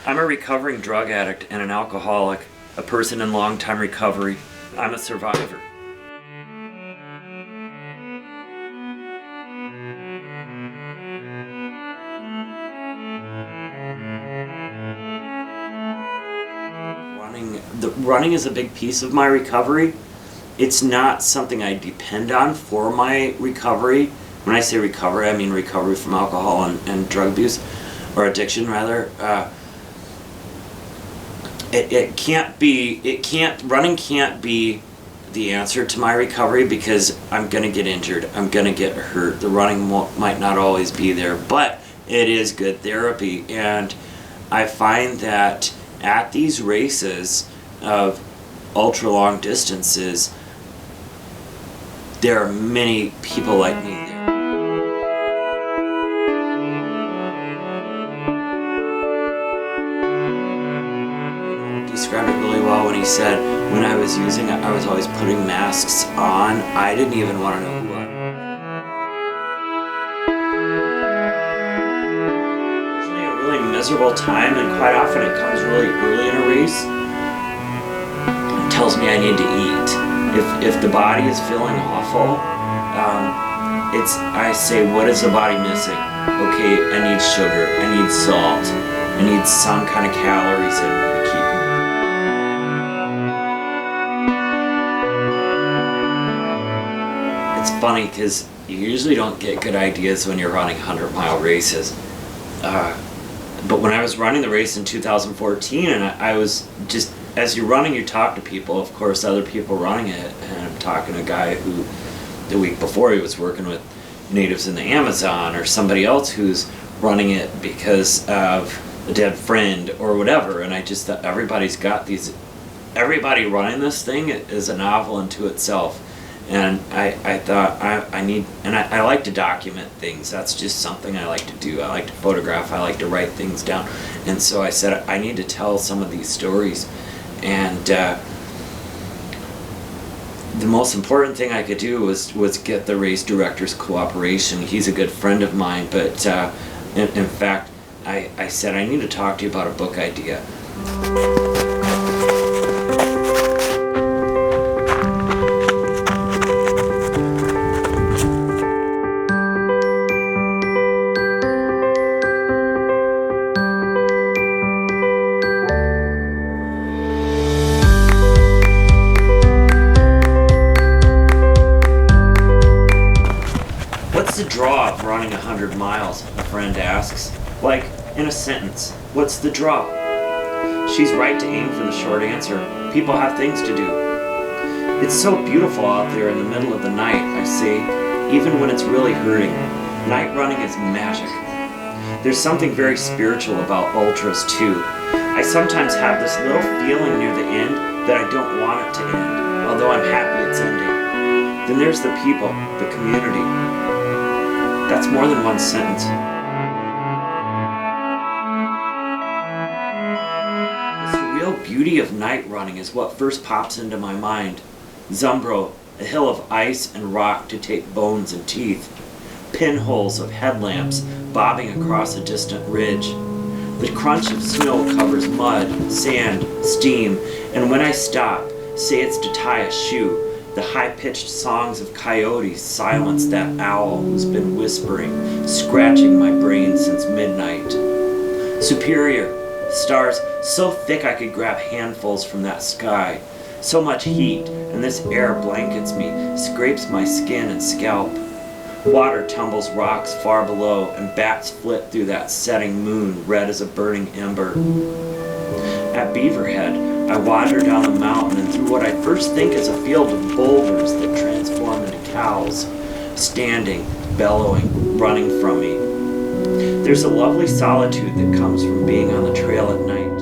I'm a recovering drug addict and an alcoholic, a person in long-time recovery. I'm a survivor. Running is a big piece of my recovery. It's not something I depend on for my recovery. When I say recovery, I mean recovery from alcohol and drug abuse, or addiction rather. Running can't be the answer to my recovery, because I'm gonna get injured, I'm gonna get hurt. The running might not always be there, but it is good therapy. And I find that at these races of ultra long distances, there are many people like me there. Described it really well when he said, when I was using it, I was always putting masks on. I didn't even want to know who I was. It's usually a really miserable time, and quite often it comes really early in a race. It tells me I need to eat. If the body is feeling awful, I say, what is the body missing? Okay, I need sugar, I need salt, I need some kind of calories in me to keep me. It's funny because you usually don't get good ideas when you're running 100-mile races. But when I was running the race in 2014, and I was just, as you're running, you talk to people, of course, other people running it, and I'm talking to a guy who, the week before, he was working with natives in the Amazon, or somebody else who's running it because of a dead friend or whatever, and I just thought everybody's got these, everybody running this thing is a novel unto itself. And I thought I need, and I like to document things. That's just something I like to do. I like to photograph, I like to write things down. And so I said, I need to tell some of these stories. And the most important thing I could do was get the race director's cooperation. He's a good friend of mine, but in fact, I said, I need to talk to you about a book idea. What's the draw of running 100 miles, a friend asks. Like, in a sentence, what's the draw? She's right to aim for the short answer. People have things to do. It's so beautiful out there in the middle of the night, I say, even when it's really hurting. Night running is magic. There's something very spiritual about ultras too. I sometimes have this little feeling near the end that I don't want it to end, although I'm happy it's ending. Then there's the people, the community. That's more than one sentence. The real beauty of night running is what first pops into my mind. Zumbro, a hill of ice and rock to take bones and teeth. Pinholes of headlamps bobbing across a distant ridge. The crunch of snow covers mud, sand, steam, and when I stop, say it's to tie a shoe, the high-pitched songs of coyotes silence that owl who's been whispering, scratching my brain since midnight. Superior, stars so thick I could grab handfuls from that sky. So much heat, and this air blankets me, scrapes my skin and scalp. Water tumbles rocks far below, and bats flit through that setting moon, red as a burning ember. At Beaverhead, I wander down the mountain and through what I first think is a field of boulders that transform into cows, standing, bellowing, running from me. There's a lovely solitude that comes from being on the trail at night.